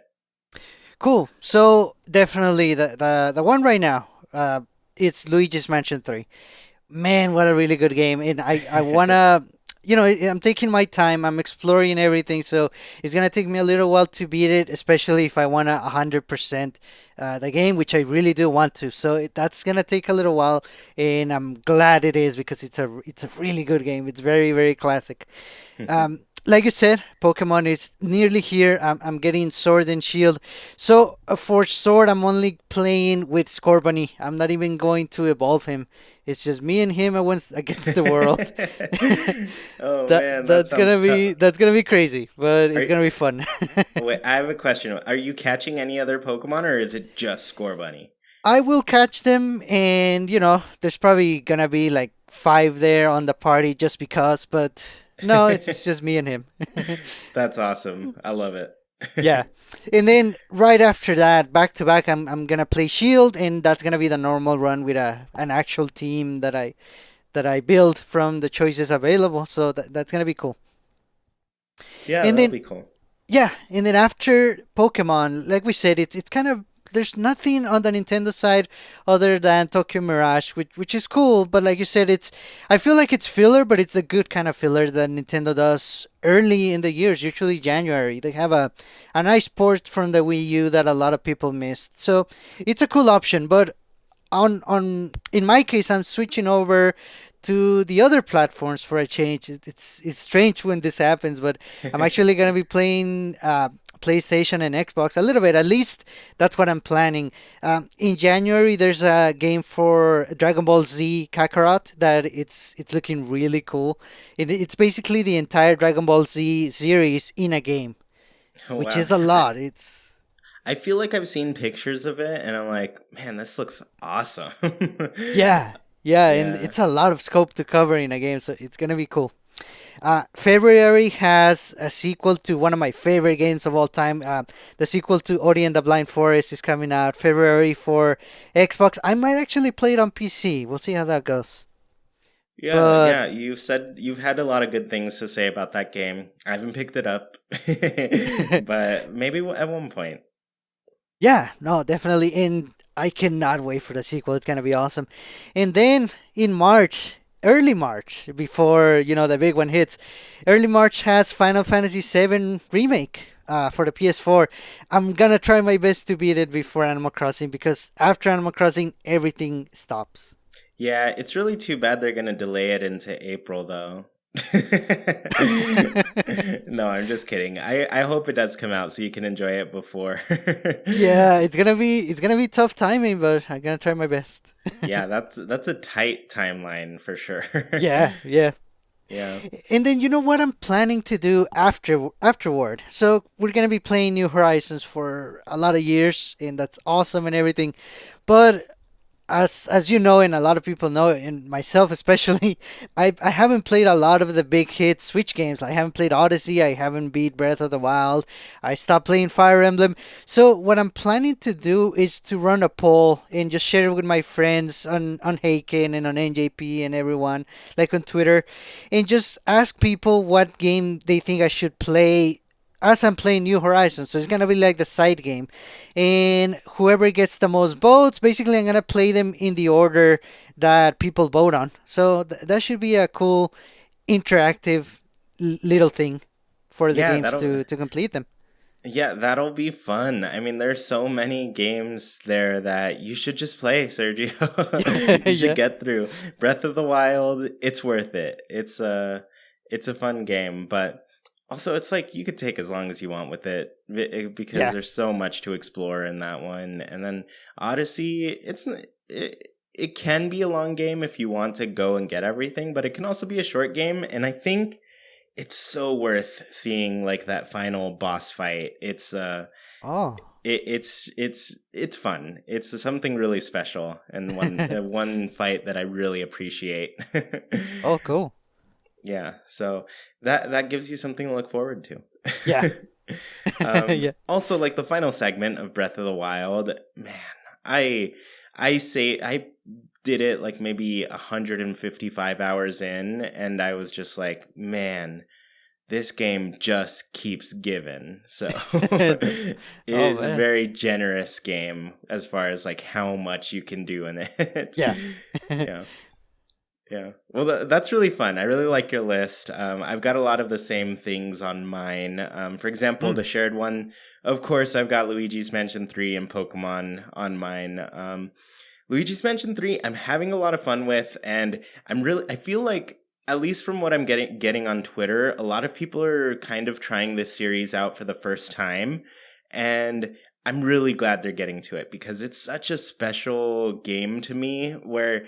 Cool. So definitely the one right now, it's Luigi's Mansion 3. Man, what a really good game. And I wanna, I'm taking my time. I'm exploring everything. So it's gonna take me a little while to beat it, especially if I wanna 100% the game, which I really do want to. So that's gonna take a little while, and I'm glad it is, because it's a really good game. It's very, very classic. Like you said, Pokemon is nearly here. I'm getting Sword and Shield. So for Sword, I'm only playing with Scorbunny. I'm not even going to evolve him. It's just me and him against the world. Oh man, that that's gonna be crazy, but it's gonna be fun. Wait, I have a question. Are you catching any other Pokemon, or is it just Scorbunny? I will catch them, and there's probably gonna be like 5 there on the party just because, but. No, it's just me and him. That's awesome. I love it. Yeah. And then right after that, back to back, I'm gonna play Shield, and that's gonna be the normal run with an actual team that I build from the choices available. So that's gonna be cool. Yeah, And that'll then be cool. yeah, and then after Pokemon, like we said, it's kind of, there's nothing on the Nintendo side other than Tokyo Mirage, which is cool. But like you said, I feel like it's filler, but it's a good kind of filler that Nintendo does early in the years, usually January. They have a nice port from the Wii U that a lot of people missed, so it's a cool option. But on in my case, I'm switching over to the other platforms for a change. It's strange when this happens, but I'm actually gonna be playing PlayStation and Xbox a little bit. At least that's what I'm planning. In January, there's a game for Dragon Ball Z Kakarot that it's looking really cool. It's basically the entire Dragon Ball Z series in a game, Oh, which wow. is a lot. It's I feel like I've seen pictures of it and I'm like, man, this looks awesome. yeah, yeah, and Yeah. it's a lot of scope to cover in a game, so it's gonna be cool. February has a sequel to one of my favorite games of all time. The sequel to Ori and the Blind Forest is coming out February for Xbox. I might actually play it on PC. We'll see how that goes. Yeah, But yeah, you've said you've had a lot of good things to say about that game. I haven't picked it up, but maybe at one point. yeah, no, definitely. And I cannot wait for the sequel. It's gonna be awesome. And then in March, early March, before the big one hits, early March has Final Fantasy VII Remake. For the PS4, I'm gonna try my best to beat it before Animal Crossing because after Animal Crossing, everything stops. Yeah, it's really too bad they're gonna delay it into April though. No, I'm just kidding. I hope it does come out so you can enjoy it before. Yeah, it's gonna be tough timing, but I'm gonna try my best. Yeah, that's a tight timeline for sure. Yeah, yeah. Yeah. And then you know what I'm planning to do afterward. So we're gonna be playing New Horizons for a lot of years, and that's awesome and everything. But as you know, and a lot of people know, and myself especially, I haven't played a lot of the big hit Switch games. I haven't played Odyssey. I haven't beat Breath of the Wild. I stopped playing Fire Emblem. So what I'm planning to do is to run a poll and just share it with my friends on Haken and on NJP and everyone, like on Twitter, and just ask people what game they think I should play as I'm playing New Horizons. So it's gonna be like the side game, and whoever gets the most votes, basically, I'm gonna play them in the order that people vote on. So that should be a cool interactive little thing for the Yeah, games that'll to complete them. yeah, that'll be fun. I mean, there's so many games there that you should just play, Sergio. You should Yeah, get through. Breath of the Wild, it's worth it. It's a fun game, but also it's like you could take as long as you want with it because yeah. there's so much to explore in that one. And then Odyssey, it can be a long game if you want to go and get everything, but it can also be a short game, and I think it's so worth seeing like that final boss fight. Oh, It's fun. It's something really special and one fight that I really appreciate. oh, cool. Yeah, so that gives you something to look forward Yeah, to. yeah. Also, like the final segment of Breath of the Wild, man, I I say I did it like maybe 155 hours in, and I was just like, man, this game just keeps giving. So Oh it's a man. very generous game as far as like how much you can do in it. Yeah. Yeah. Yeah. Well, that's really fun. I really like your list. I've got a lot of the same things on mine. For example, Mm. the shared one, of course, I've got Luigi's Mansion 3 and Pokemon on mine. Luigi's Mansion 3, I'm having a lot of fun with, and I feel like, at least from what I'm getting on Twitter, a lot of people are kind of trying this series out for the first time, and I'm really glad they're getting to it because it's such a special game to me where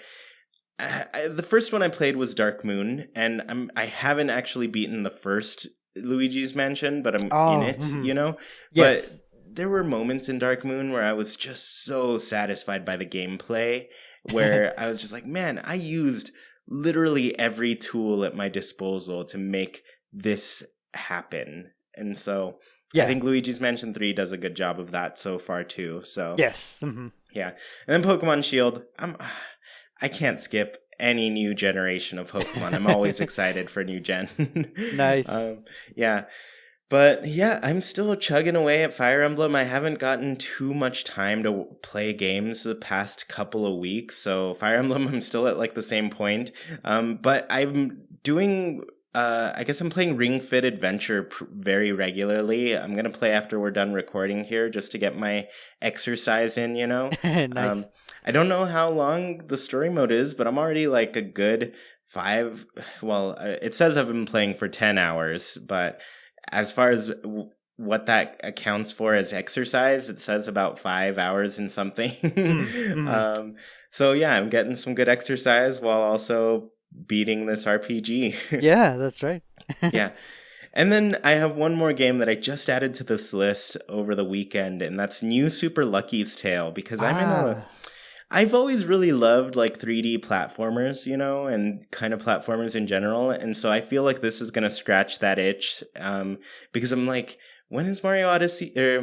the first one I played was Dark Moon, and I haven't actually beaten the first Luigi's Mansion, but I'm in Oh, it, mhm. But Yes. there were moments in Dark Moon where I was just so satisfied by the gameplay, where I was just like, man, I used literally every tool at my disposal to make this happen. And so I Yeah. think Luigi's Mansion 3 does a good job of that so far too. So Yes. yeah. And then Pokemon Shield, I can't skip any new generation of Pokemon. I'm always excited for new gen. Nice. um, yeah. But yeah, I'm still chugging away at Fire Emblem. I haven't gotten too much time to play games the past couple of weeks. So Fire Emblem, I'm still at like the same point. But I'm doing, I guess I'm playing Ring Fit Adventure very regularly. I'm going to play after we're done recording here just to get my exercise in. Nice. I don't know how long the story mode is, but I'm already like a good five. Well, it says I've been playing for 10 hours, but as far as what that accounts for as exercise. It says about 5 hours and something. Mm-hmm. So yeah, I'm getting some good exercise while also beating this RPG. Yeah, that's right. Yeah. And then I have one more game that I just added to this list over the weekend, and that's New Super Lucky's Tale, because Ah, I've always really loved like 3D platformers, and kind of platformers in general. And so I feel like this is going to scratch that itch, because I'm like, when is Mario Odyssey, or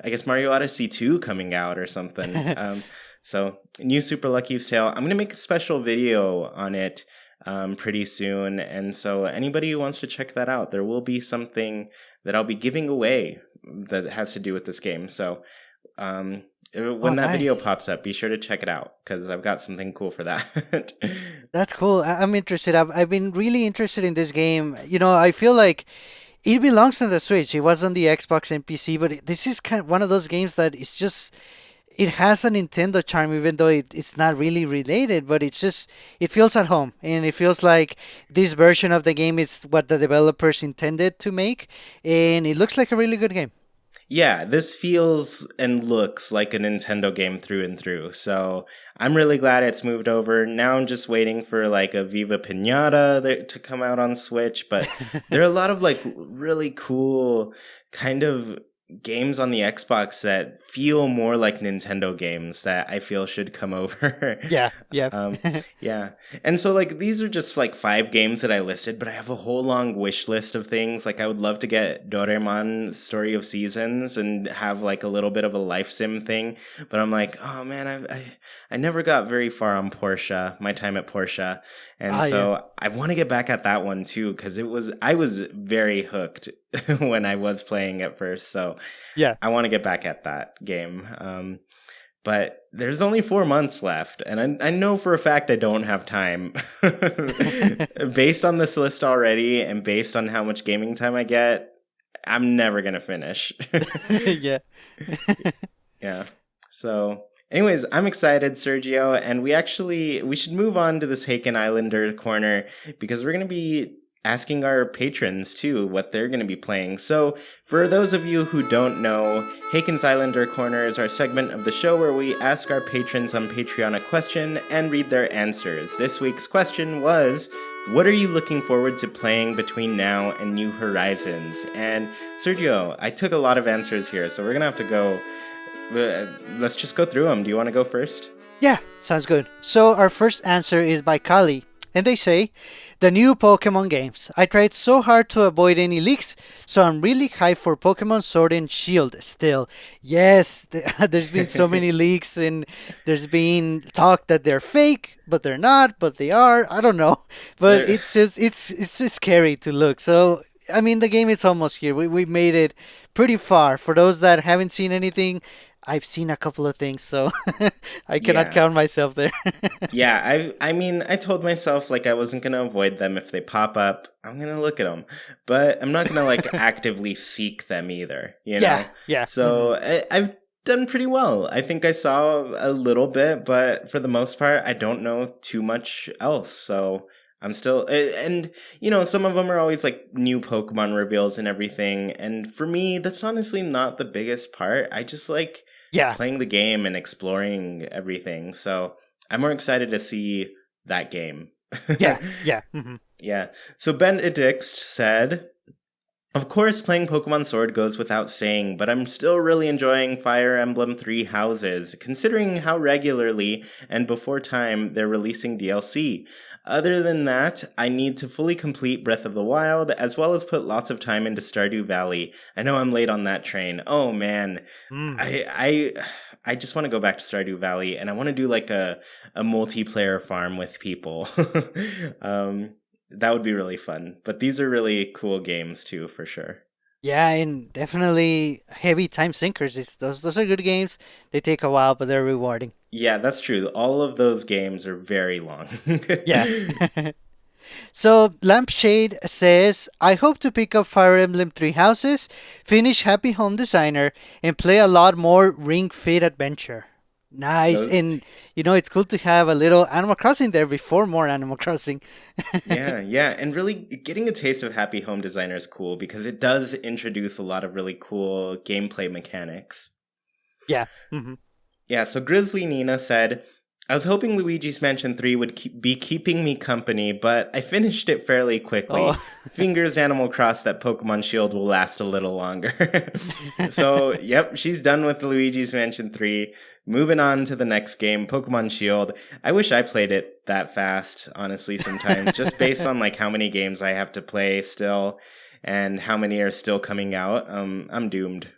I guess Mario Odyssey 2 coming out or something? So New Super Lucky's Tale, I'm going to make a special video on it pretty soon. And so anybody who wants to check that out, there will be something that I'll be giving away that has to do with this game. So oh, when that video nice. pops up, be sure to check it out because I've got something cool for that. That's cool. I'm interested. I've been really interested in this game. I feel like it belongs on the Switch. It was on the Xbox and PC, but this is kind of one of those games that it's just it has a Nintendo charm, even though it's not really related. But it feels at home, and it feels like this version of the game is what the developers intended to make, and it looks like a really good game. Yeah, this feels and looks like a Nintendo game through and through. So I'm really glad it's moved over. Now I'm just waiting for like a Viva Pinata to come out on Switch. But there are a lot of like really cool kind of games on the Xbox that feel more like Nintendo games that I feel should come over. Yeah, yeah. um, yeah. And so like these are just like 5 games that I listed, but I have a whole long wish list of things. Like I would love to get Doraemon Story of Seasons and have like a little bit of a life sim thing. But I'm like, oh man, I never got very far on Porsche, my time at Porsche. And Ah, yeah. so I want to get back at that one too, because I was very hooked when I was playing at first. So Yeah. I want to get back at that game. But there's only 4 months left, and I know for a fact I don't have time. Based on this list already, and based on how much gaming time I get, I'm never gonna finish. Yeah. Yeah. So, anyways, I'm excited, Sergio, and we should move on to this Haken Islander corner because we're gonna be asking our patrons too what they're going to be playing. So, for those of you who don't know, Haken's Islander Corner is our segment of the show where we ask our patrons on Patreon a question and read their answers. This week's question was, what are you looking forward to playing between now and New Horizons? And Sergio, I took a lot of answers here, so we're going to have to go. Let's just go through them. Do you want to go first? Yeah, sounds good. So our first answer is by Kali, and they say, the new Pokemon games. I tried so hard to avoid any leaks, so I'm really hyped for Pokemon Sword and Shield still. Yes, there's been so many leaks, and there's been talk that they're fake, but they're not, but they are. I don't know. But There- it's just scary to look. So I mean, the game is almost here. We made it pretty far. For those that haven't seen anything, I've seen a couple of things, so I cannot yeah. count myself there. Yeah, I mean, I told myself like I wasn't gonna avoid them if they pop up. I'm gonna look at them, but I'm not gonna like actively seek them either. Yeah, yeah. So I've done pretty well. I think I saw a little bit, but for the most part, I don't know too much else. So I'm still, and some of them are always like new Pokemon reveals and everything. And for me, that's honestly not the biggest part. I just like Yeah, playing the game and exploring everything. So I'm more excited to see that game. yeah, yeah. Yeah. So Benedict said, of course, playing Pokemon Sword goes without saying, but I'm still really enjoying Fire Emblem Three Houses, considering how regularly and before time they're releasing DLC. Other than that, I need to fully complete Breath of the Wild, as well as put lots of time into Stardew Valley. I know I'm late on that train. Oh man, Mm. I just want to go back to Stardew Valley, and I want to do like a multiplayer farm with people. um, that would be really fun. But these are really cool games too, for sure. Yeah, and definitely heavy time sinkers. Those are good games. They take a while, but they're rewarding. Yeah, that's true. All of those games are very long. Yeah. So Lampshade says, I hope to pick up Fire Emblem Three Houses, finish Happy Home Designer, and play a lot more Ring Fit Adventure. Nice. Those, And it's cool to have a little Animal Crossing there before more Animal Crossing. yeah, yeah, and really getting a taste of Happy Home Designer is cool because it does introduce a lot of really cool gameplay mechanics. Yeah. Hmm. Yeah, so Grizzly Nina said, I was hoping Luigi's Mansion 3 would be keeping me company, but I finished it fairly Oh. quickly. Fingers Animal Cross that Pokemon Shield will last a little longer. So, yep, she's done with Luigi's Mansion 3. Moving on to the next game, Pokemon Shield. I wish I played it that fast, honestly, sometimes, just based on like how many games I have to play still and how many are still coming out. I'm doomed.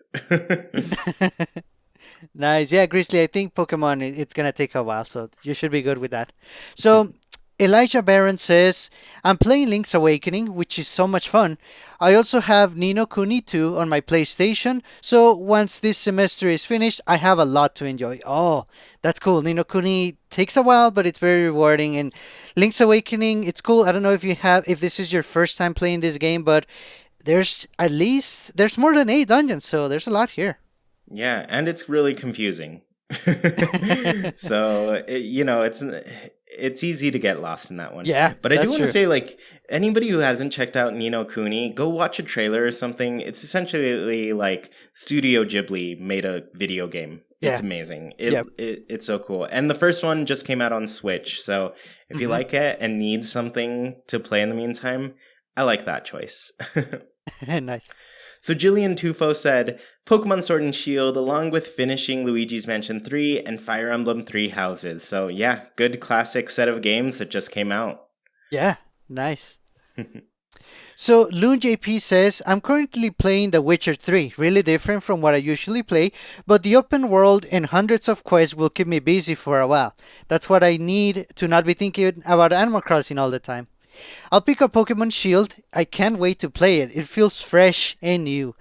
Nice. Yeah, Grizzly, I think Pokemon, it's going to take a while, so you should be good with that. So, Elijah Barron says, I'm playing Link's Awakening, which is so much fun. I also have Nino Kuni 2 on my PlayStation, so once this semester is finished, I have a lot to enjoy. Oh, that's cool. Nino Kuni takes a while, but it's very rewarding. And Link's Awakening, it's cool. I don't know if this is your first time playing this game, but there's more than 8 dungeons, so there's a lot here. Yeah, and it's really confusing. So, it's easy to get lost in that one. Yeah, But I do that's want to true. say, like, anybody who hasn't checked out Nino Kuni, go watch a trailer or something. It's essentially like Studio Ghibli made a video game. It's Yeah. amazing. Yep. It's so cool. And the first one just came out on Switch. So if you Hmm. like it and need something to play in the meantime, I like that choice. Nice. So Jillian Tufo said, Pokemon Sword and Shield, along with finishing Luigi's Mansion 3 and Fire Emblem Three Houses. So yeah, good classic set of games that just came out. Yeah, nice. So Loon JP says, I'm currently playing The Witcher 3, really different from what I usually play, but the open world and hundreds of quests will keep me busy for a while. That's what I need to not be thinking about Animal Crossing all the time. I'll pick up Pokemon Shield. I can't wait to play it. It feels fresh and new.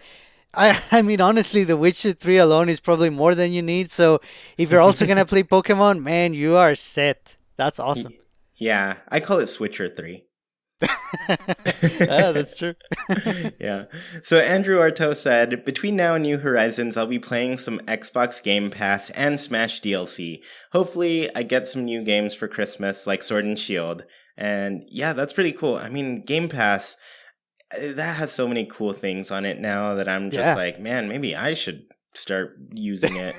I mean, honestly, The Witcher 3 alone is probably more than you need. So if you're also going to play Pokemon, man, you are set. That's awesome. Yeah, I call it Switcher 3. Ah, that's true. Yeah. So Andrew Arto said, between now and New Horizons, I'll be playing some Xbox Game Pass and Smash DLC. Hopefully, I get some new games for Christmas, like Sword and Shield. And yeah, that's pretty cool. I mean, Game Pass, that has so many cool things on it now that I'm just Yeah. like, man, maybe I should start using it.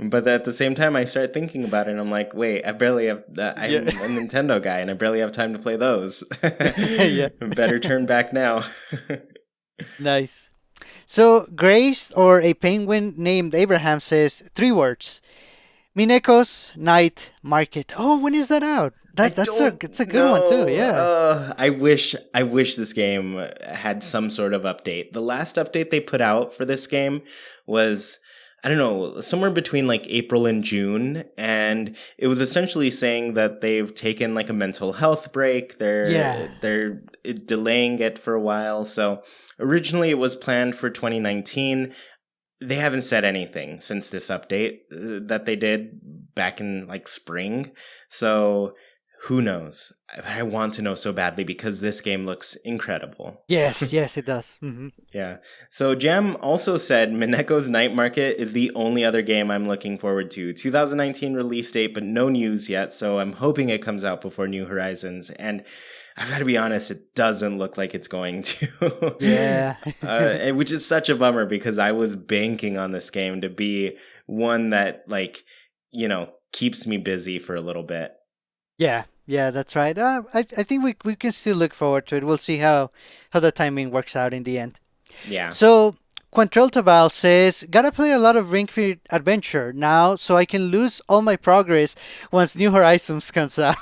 But at the same time, I start thinking about it and I'm like, wait, I barely have, I'm Yeah. a Nintendo guy and I barely have time to play those. Yeah. Better turn back now. Nice. So Grace or a penguin named Abraham says 3 words. Mineko's Night Market. Oh, when is that out? I That's don't it's a good one too. know. Yeah. I wish this game had some sort of update. The last update they put out for this game was, I don't know, somewhere between like April and June, and it was essentially saying that they've taken like a mental health break. Yeah. They're delaying it for a while. So originally it was planned for 2019. They haven't said anything since this update that they did back in like spring. So who knows? I want to know so badly because this game looks incredible. Yes, yes, it does. Yeah. So Jam also said Mineko's Night Market is the only other game I'm looking forward to. 2019 release date, but no news yet. So I'm hoping it comes out before New Horizons. And I've got to be honest, it doesn't look like it's going to. Yeah. Which is such a bummer because I was banking on this game to be one that, like, keeps me busy for a little bit. Yeah, yeah, that's right. I think we can still look forward to it. We'll see how the timing works out in the end. Yeah. So, Quantrell Tabal says, gotta play a lot of Ring Fit Adventure now so I can lose all my progress once New Horizons comes out.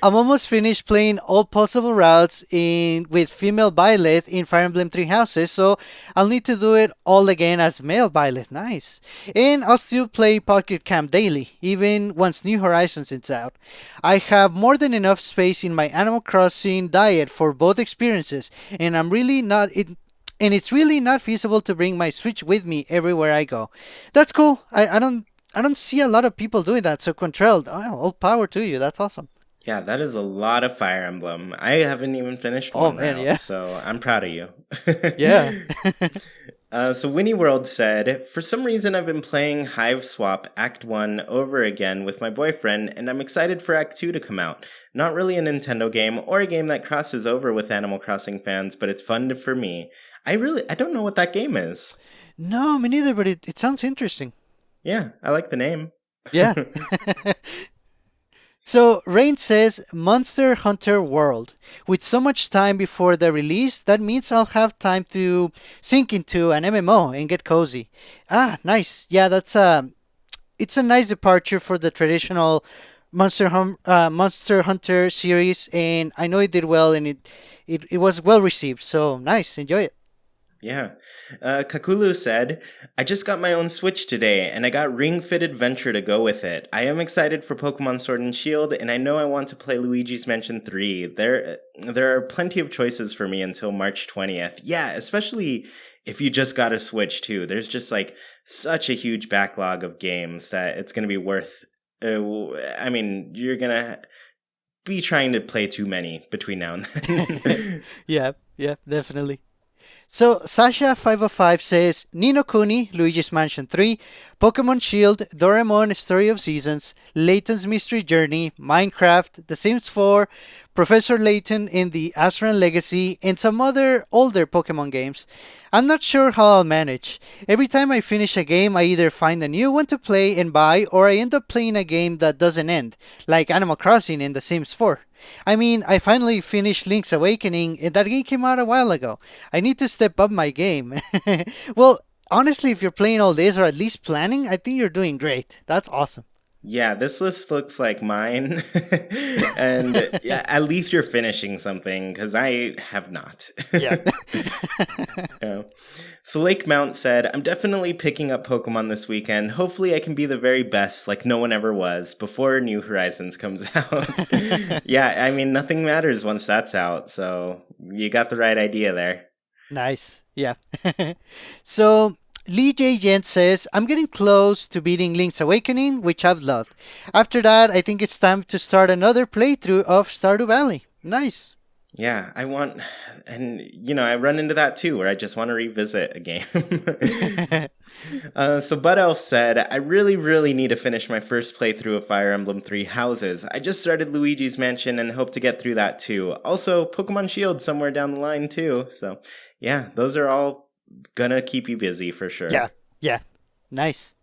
I'm almost finished playing all possible routes in with female Byleth in Fire Emblem Three Houses, so I'll need to do it all again as male Byleth. Nice. And I'll still play Pocket Camp daily, even once New Horizons is out. I have more than enough space in my Animal Crossing diet for both experiences, and it's really not feasible to bring my Switch with me everywhere I go. That's cool. I don't see a lot of people doing that. So Quantrell, all power to you. That's awesome. Yeah, that is a lot of Fire Emblem. I haven't even finished Oh one man, route, yeah, so I'm proud of you. yeah. So Winnie World said, for some reason I've been playing Hive Swap Act 1 over again with my boyfriend, and I'm excited for Act 2 to come out. Not really a Nintendo game or a game that crosses over with Animal Crossing fans, but it's fun for me. I don't know what that game is. No, me neither, but it sounds interesting. Yeah, I like the name. Yeah. So, Rain says Monster Hunter World. With so much time before the release, that means I'll have time to sink into an MMO and get cozy. Ah, nice. Yeah, it's a nice departure for the traditional Monster Hunter series, and I know it did well, and it was well received. So nice, enjoy it. Yeah. Kakulu said, I just got my own Switch today, and I got Ring Fit Adventure to go with it. I am excited for Pokemon Sword and Shield, and I know I want to play Luigi's Mansion 3. There are plenty of choices for me until March 20th. Yeah, especially if you just got a Switch, too. There's just, like, such a huge backlog of games that it's going to be worth... you're going to be trying to play too many between now and then. Yeah, definitely. So, Sasha505 says Ni no Kuni, Luigi's Mansion 3, Pokemon Shield, Doraemon Story of Seasons, Layton's Mystery Journey, Minecraft, The Sims 4, Professor Layton in the Asran Legacy, and some other older Pokemon games. I'm not sure how I'll manage. Every time I finish a game, I either find a new one to play and buy, or I end up playing a game that doesn't end, like Animal Crossing and The Sims 4. I mean, I finally finished Link's Awakening, and that game came out a while ago. I need to step up my game. Well, honestly, if you're playing all this, or at least planning, I think you're doing great. That's awesome. Yeah, this list looks like mine. And yeah, at least you're finishing something, because I have not. Yeah. Yeah. So Lake Mount said, I'm definitely picking up Pokemon this weekend. Hopefully I can be the very best, like no one ever was, before New Horizons comes out. Yeah, I mean, nothing matters once that's out, so you got the right idea there. Nice. Yeah. So, Lee J. Gent says, I'm getting close to beating Link's Awakening, which I've loved. After that, I think it's time to start another playthrough of Stardew Valley. Nice. Yeah, I run into that too, where I just want to revisit a game. So Bud Elf said, I really, really need to finish my first playthrough of Fire Emblem Three Houses. I just started Luigi's Mansion and hope to get through that too. Also, Pokemon Shield somewhere down the line too. So yeah, those are all gonna keep you busy for sure. Yeah. Nice.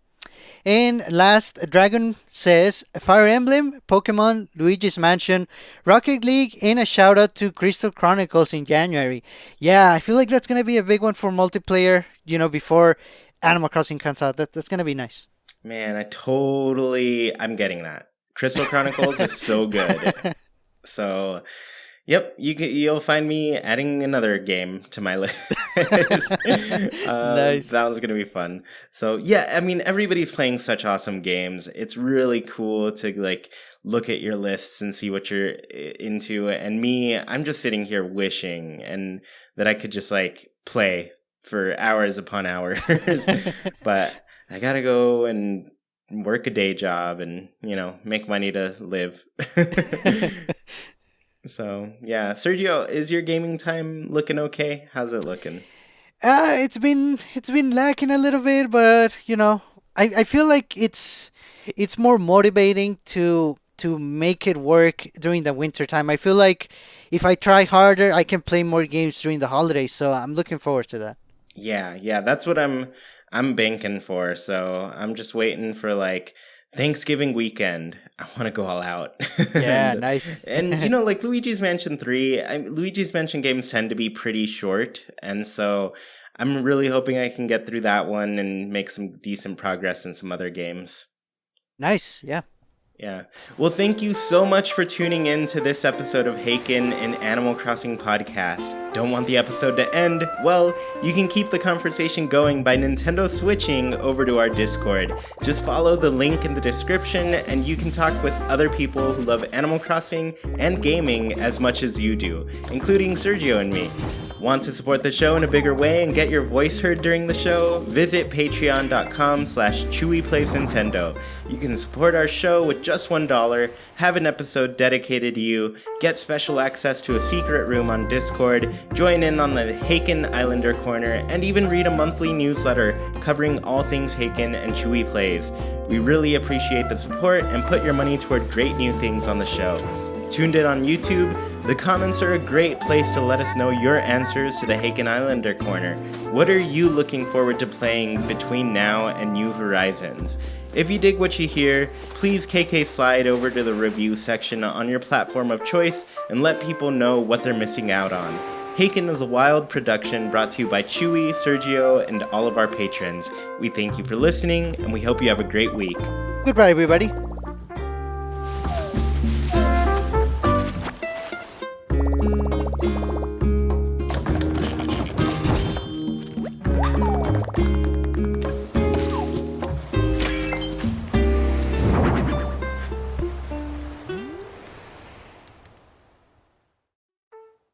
And last, Dragon says Fire Emblem, Pokemon, Luigi's Mansion, Rocket League, and a shout out to Crystal Chronicles in January. Yeah, I feel like that's going to be a big one for multiplayer, before Animal Crossing comes out. That's going to be nice. Man, I'm getting that. Crystal Chronicles is so good. So, yep, you'll find me adding another game to my list. Nice. That was going to be fun. So, yeah, I mean, everybody's playing such awesome games. It's really cool to, look at your lists and see what you're into. And me, I'm just sitting here wishing and that I could just, play for hours upon hours. But I got to go and work a day job and, make money to live. So, yeah. Sergio, is your gaming time looking okay? How's it looking? It's been lacking a little bit, but I feel like it's more motivating to make it work during the winter time. I feel like if I try harder, I can play more games during the holidays, so I'm looking forward to that. Yeah, that's what I'm banking for. So, I'm just waiting for Thanksgiving weekend. I want to go all out. Yeah, nice. And Luigi's Mansion 3, Luigi's Mansion games tend to be pretty short, and so I'm really hoping I can get through that one and make some decent progress in some other games. Nice, yeah. Yeah. Well, thank you so much for tuning in to this episode of Haken, an Animal Crossing podcast. Don't want the episode to end? Well, you can keep the conversation going by Nintendo switching over to our Discord. Just follow the link in the description and you can talk with other people who love Animal Crossing and gaming as much as you do, including Sergio and me. Want to support the show in a bigger way and get your voice heard during the show? Visit patreon.com/ChewiePlaysNintendo. You can support our show with just $1, have an episode dedicated to you, get special access to a secret room on Discord, join in on the Haken Islander Corner, and even read a monthly newsletter covering all things Haken and Chewie Plays. We really appreciate the support and put your money toward great new things on the show. Tuned in on YouTube, the comments are a great place to let us know your answers to the Haken Islander Corner. What are you looking forward to playing between now and New Horizons? If you dig what you hear, please KK slide over to the review section on your platform of choice and let people know what they're missing out on. Haken is a wild production brought to you by Chewie, Sergio, and all of our patrons. We thank you for listening, and we hope you have a great week. Goodbye, everybody.